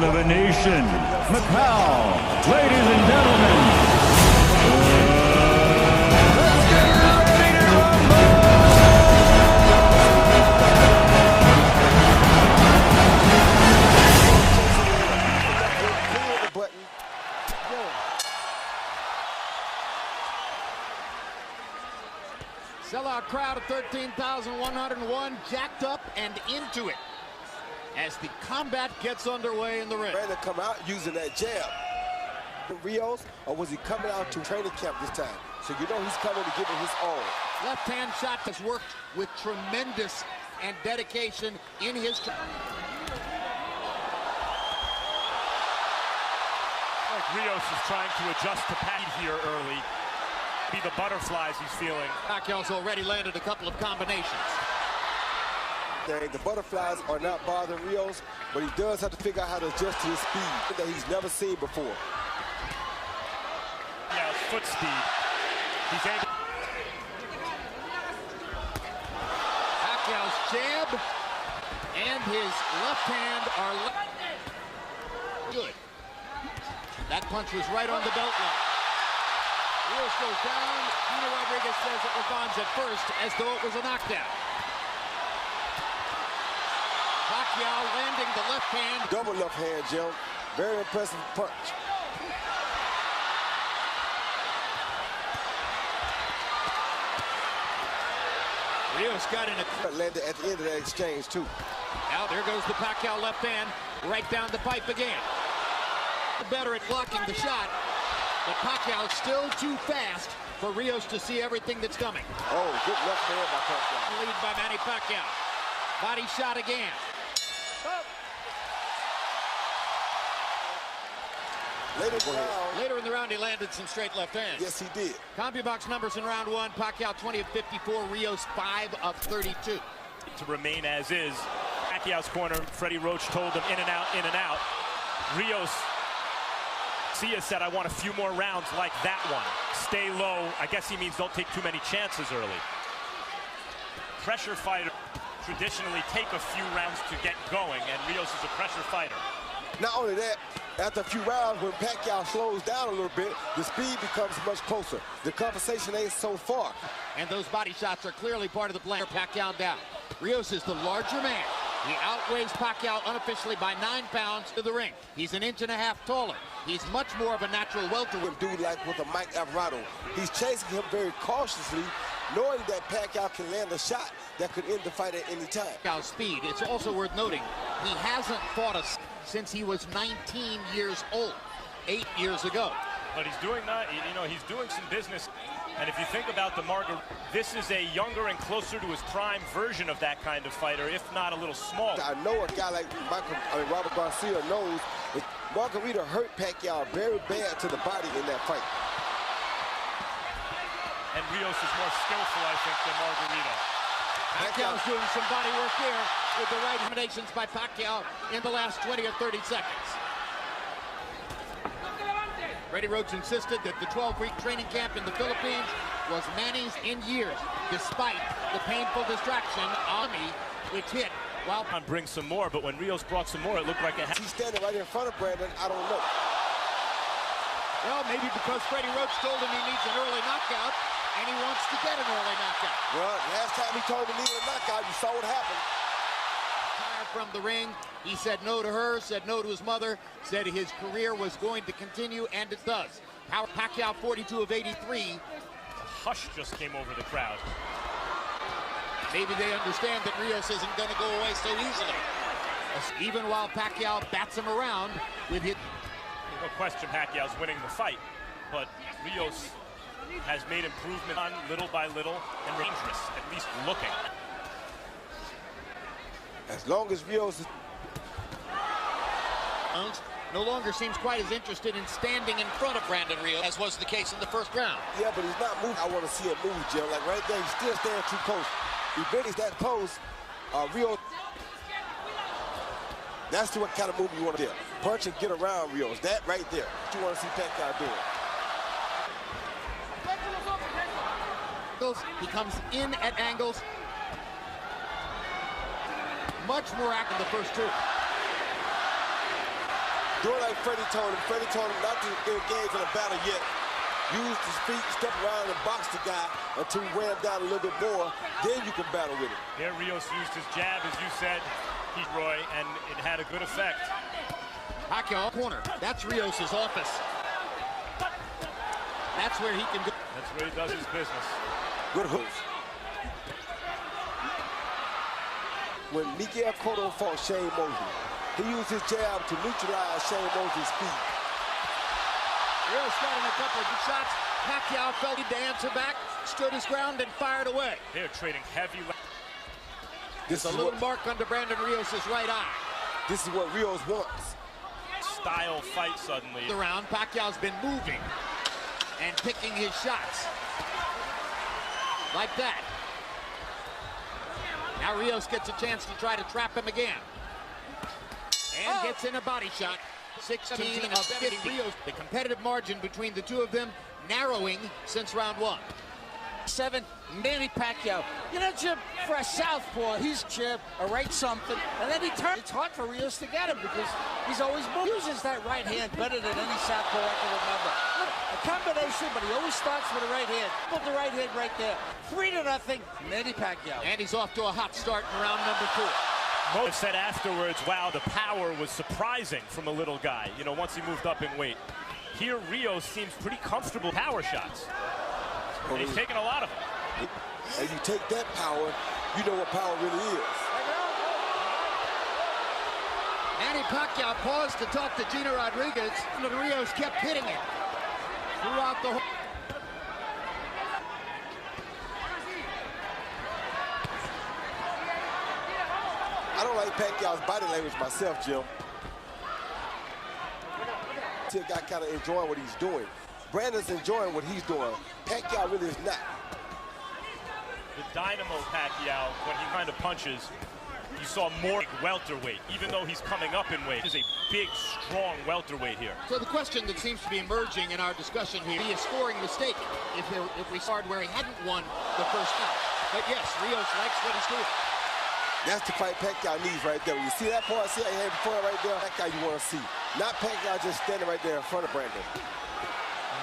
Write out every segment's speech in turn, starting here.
of a nation, Macau. Ladies and gentlemen, let's get ready to rumble! Sellout crowd of 13,101, jacked up and into it as the combat gets underway in the ring. Ready to come out using that jab. Rios, or was he coming out to training camp this time? So you know he's coming to give it his all. Left hand shot has worked with tremendous and dedication in his. Like Rios is trying to adjust to Pat here early. Be the butterflies he's feeling. Pacquiao's already landed a couple of combinations. The butterflies are not bothering Rios, but he does have to figure out how to adjust to his speed that he's never seen before. Yeah, his foot speed. He's able. Pacquiao's jab and his left hand are good. That punch was right on the belt line. Rios goes down. Gino Rodriguez says it was Bonds at first, as though it was a knockdown. Pacquiao landing the left hand. Double left hand, Jim. Very impressive punch. Rios got in a... Landed at the end of that exchange, too. Now there goes the Pacquiao left hand, right down the pipe again. Better at blocking the shot, but Pacquiao still too fast for Rios to see everything that's coming. Oh, good left hand by Pacquiao. Lead by Manny Pacquiao. Body shot again. Later in the round, he landed some straight left hands. Yes, he did. CompuBox numbers in round one. Pacquiao 20 of 54, Rios 5 of 32. To remain as is. Pacquiao's corner, Freddie Roach told him in and out, in and out. Rios, Sia said, I want a few more rounds like that one. Stay low. I guess he means don't take too many chances early. Pressure fighter traditionally take a few rounds to get going, and Rios is a pressure fighter. Not only that, after a few rounds, when Pacquiao slows down a little bit, the speed becomes much closer. The conversation ain't so far. And those body shots are clearly part of the plan. Pacquiao down. Rios is the larger man. He outweighs Pacquiao unofficially by 9 pounds to the ring. He's an inch and a half taller. He's much more of a natural welterweight. Dude like with a Mike Alvarado. He's chasing him very cautiously, knowing that Pacquiao can land a shot that could end the fight at any time. Pacquiao's speed. It's also worth noting, he hasn't fought us since he was 19 years old, 8 years ago. But he's doing that, you know, he's doing some business. And if you think about the Margaret, this is a younger and closer to his prime version of that kind of fighter, if not a little smaller. I know a guy like Robert Garcia knows that Margarita hurt Pacquiao very bad to the body in that fight. And Rios is more skillful, I think, than Margarita. Pacquiao's doing some body work there with the right combinations by Pacquiao in the last 20 or 30 seconds. Freddie Roach insisted that the 12-week training camp in the Philippines was Manny's in years, despite the painful distraction on me, which hit while... Bring some more, but when Rios brought some more, it looked like it had... He's standing right in front of Brandon, I don't know. Well, maybe because Freddie Roach told him he needs an early knockout, and he wants to get an early knockout. Well, last time he told him he needed a knockout, you saw what happened. From the ring, he said no to her, said no to his mother, said his career was going to continue, and it does. Pacquiao 42 of 83. A hush just came over the crowd. Maybe they understand that Rios isn't going to go away so easily. Even while Pacquiao bats him around with his... No question Pacquiao's winning the fight, but Rios has made improvement on little by little and dangerous, at least looking. As long as Rios is... no longer seems quite as interested in standing in front of Brandon Rios as was the case in the first round. Yeah, but he's not moving. I want to see him move, Jim. Like right there, he's still standing too close. If Benny's that close, Rios... That's the kind of move you want to do. Punch and get around Rios. That right there. What you want to see Pacquiao doing. He comes in at angles. Much more active the first two. doing like Freddie told him. Freddie told him not to engage in a battle yet. Use his feet, step around and box the guy until he wear him down a little bit more. Then you can battle with him. Here Rios used his jab, as you said, Roy, and it had a good effect. Pacquiao corner. That's Rios' office. That's where he can go. That's where he does his business. Good hooks. When Miguel Cotto fought Shane Mosley, he used his jab to neutralize Shane Mosley's speed. Rios got in a couple of good shots. Pacquiao felt he to answer back, stood his ground, and fired away. They're trading heavy. This is a little mark under Brandon Rios' right eye. This is what Rios wants. Style fight suddenly. The round, Pacquiao's been moving and picking his shots. Like that. Now Rios gets a chance to try to trap him again. And gets in a body shot. 16 of 50. Rios. The competitive margin between the two of them narrowing since round one. 7, Manny Pacquiao. You know, Jim, for a southpaw, he's jab, a right something, and then he turns. It's hard for Rios to get him because he's always uses that right hand better than any southpaw I can remember. Look, a combination, but he always starts with a right hand. Put the right hand right there. 3-0, Manny Pacquiao. And he's off to a hot start in round number 4. Mo said afterwards, wow, the power was surprising from a little guy, you know, once he moved up in weight. Here, Rios seems pretty comfortable power shots. And he's taking a lot of them. And you take that power, you know what power really is. Manny Pacquiao paused to talk to Gina Rodriguez, and Rios kept hitting it throughout the whole. I don't like Pacquiao's body language myself, Jim. The guy kind of enjoying what he's doing. Brandon's enjoying what he's doing. Pacquiao really is not. The dynamo Pacquiao, when he kind of punches, you saw more welterweight, even though he's coming up in weight. He's a big, strong welterweight here. So the question that seems to be emerging in our discussion here, be a scoring mistake if we started where he hadn't won the first round. But yes, Rios likes what he's doing. That's the fight Pacquiao needs right there. When you see that part, see how he had before right there? Pacquiao you want to see. Not Pacquiao just standing right there in front of Brandon.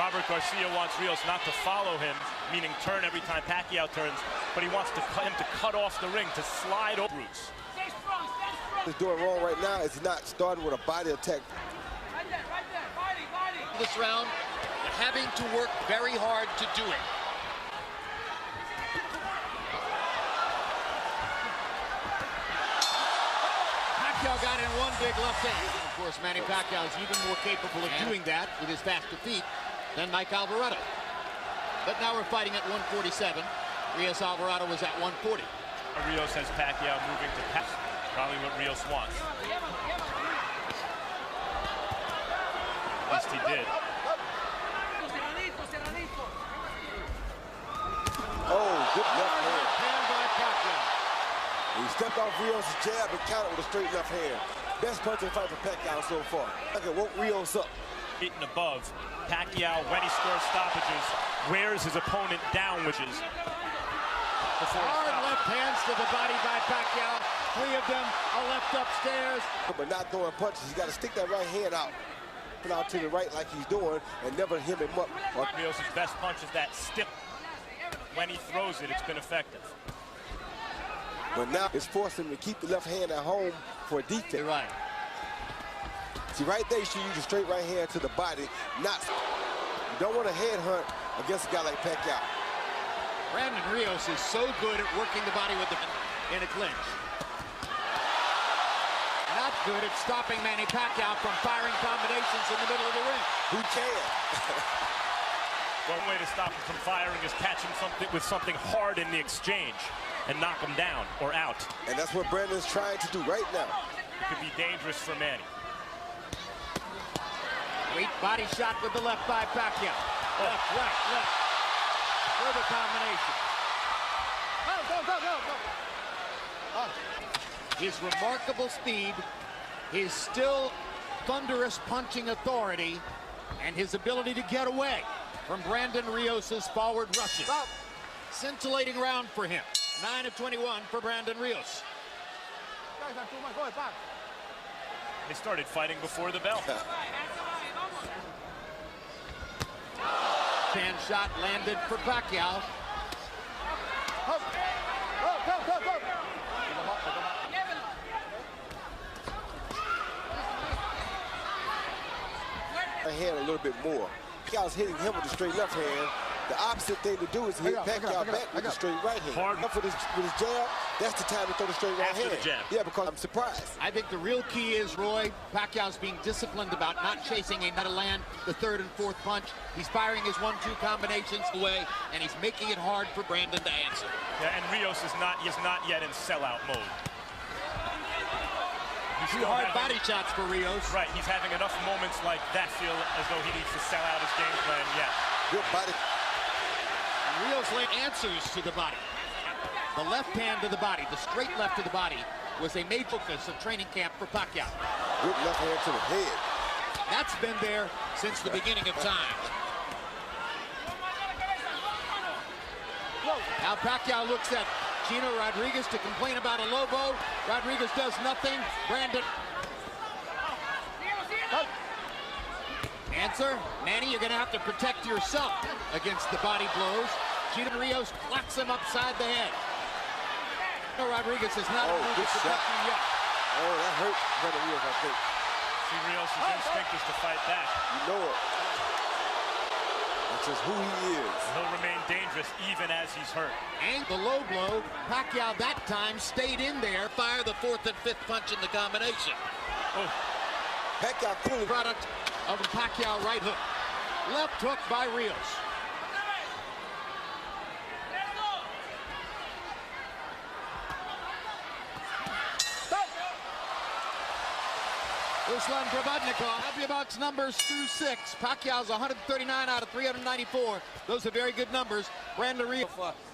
Robert Garcia wants Rios not to follow him, meaning turn every time Pacquiao turns, but he wants him to cut off the ring, to slide over routes. What he's doing wrong right now is not starting with a body attack. Right there, body. This round, but having to work very hard to do it. Pacquiao got in one big left hand. Of course, Manny Pacquiao is even more capable of doing that with his faster feet than Mike Alvarado. But now we're fighting at 147. Rios Alvarado was at 140. Rios has Pacquiao moving to pass. Probably what Rios wants. At least he did. Oh, good left hand. Hand by Pacquiao. He stepped off Rios' jab and countered with a straight left hand. Best punching fight for Pacquiao so far. Okay, woke Rios up. Hitting above. Pacquiao, when he scores stoppages, wears his opponent down, which is before hard left hands to the body by Pacquiao. 3 of them are left upstairs. But not throwing punches. He's got to stick that right hand out. Put out to the right like he's doing and never hit him up. Rios' best punch is that stiff. When he throws it, it's been effective. But now it's forcing him to keep the left hand at home for defense. You're right. See, right there, you should use a straight right hand to the body. You don't want to headhunt against a guy like Pacquiao. Brandon Rios is so good at working the body with in a clinch. Not good at stopping Manny Pacquiao from firing combinations in the middle of the ring. Who can? One way to stop him from firing is catch him with something hard in the exchange and knock him down or out. And that's what Brandon's trying to do right now. It could be dangerous for Manny. Great body shot with the left by Pacquiao. Left, right, left. Further combination. Go. His remarkable speed, his still thunderous punching authority, and his ability to get away from Brandon Rios' forward rushes. Scintillating round for him. 9 of 21 for Brandon Rios. They started fighting before the bell. Hand shot landed for Pacquiao. Go. Hand a little bit more. Pacquiao's hitting him with the straight left hand. The opposite thing to do is hit Pacquiao back with the straight right hand. Hard. With his jab, that's the time to throw the straight right After hand. the jab. Yeah, because I'm surprised. I think the real key is, Roy, Pacquiao's being disciplined about not chasing a to land the third and fourth punch. He's firing his 1-2 combinations away, and he's making it hard for Brandon to answer. Yeah, and Rios is not yet in sellout mode. He's Two still hard having- body shots for Rios. Right, he's having enough moments like that feel as though he needs to sell out his game plan yet. Good body. Rios answers to the body. The left hand to the body, the straight left to the body, was a major focus of training camp for Pacquiao. Good left hand to the head. That's been there since the beginning of time. Now Pacquiao looks at Gino Rodriguez to complain about a Lobo. Rodriguez does nothing. Brandon. Answer, Manny, you're going to have to protect yourself against the body blows. Gino Rios clocks him upside the head. Gino Rodriguez has not moved good to protect shot. him yet. Oh, that hurt Brandon Rios, I think. See, Rios' instinct is to fight back. You know it. That's just who he is. He'll remain dangerous even as he's hurt. And the low blow, Pacquiao that time stayed in there, fire the fourth and fifth punch in the combination. Oh, Pacquiao clearly. Product of a Pacquiao right hook. Left hook by Rios. Ruslan Probodnikov, Abiabok's numbers through 6. Pacquiao's 139 out of 394. Those are very good numbers. Brandon Rios.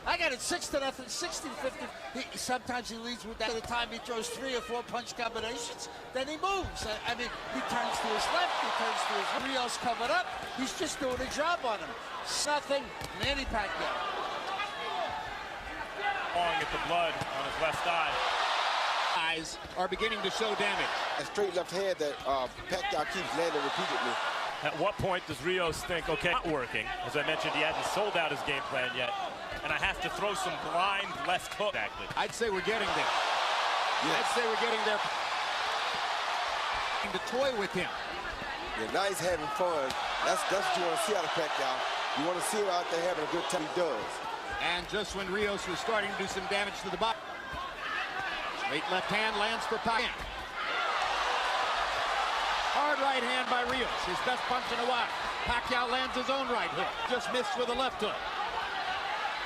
I got it 6-0, 60-50. Sometimes he leads with that. At the time he throws 3 or 4 punch combinations, then he moves. I mean, he turns to his left, he turns to his right. Rios covered up. He's just doing a job on him. Nothing. Manny Pacquiao. long at the blood on his left eye. Eyes are beginning to show damage. A straight left hand that Pacquiao keeps landing repeatedly. At what point does Rios think, okay, not working? As I mentioned, he hasn't sold out his game plan yet. And I have to throw some blind left hook. Exactly. I'd say we're getting there. Yes. I'd say we're getting there. To toy with him. Yeah, now he's having fun. That's what you want to see out of Pacquiao. You want to see him out there having a good time. He does. And just when Rios was starting to do some damage to the body. Straight left hand lands for Pacquiao. Hard right hand by Rios, his best punch in a while. Pacquiao lands his own right hook. Just missed with a left hook.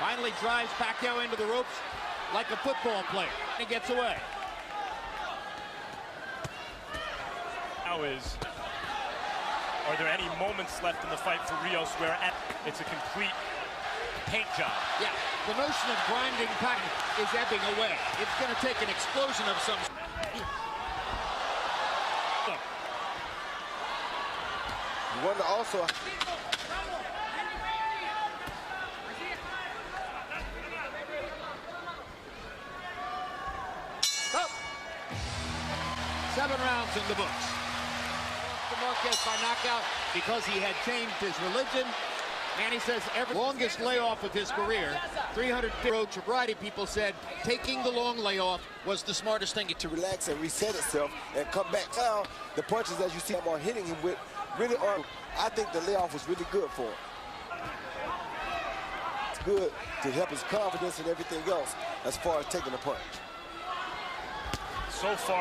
Finally drives Pacquiao into the ropes like a football player. He gets away. Now are there any moments left in the fight for Rios where it's a complete paint job? Yeah, the notion of grinding Pacquiao is ebbing away. It's going to take an explosion of some. You wonder also. Oh. 7 rounds in the books. Marquez by knockout because he had changed his religion. Manny says every longest layoff of his career, 300 approach. A variety of people said taking the long layoff was the smartest thing. To relax and reset itself and come back. Now, the punches, as you see him are hitting him with, really are. I think the layoff was really good for him. It's good to help his confidence and everything else as far as taking the punch. So far.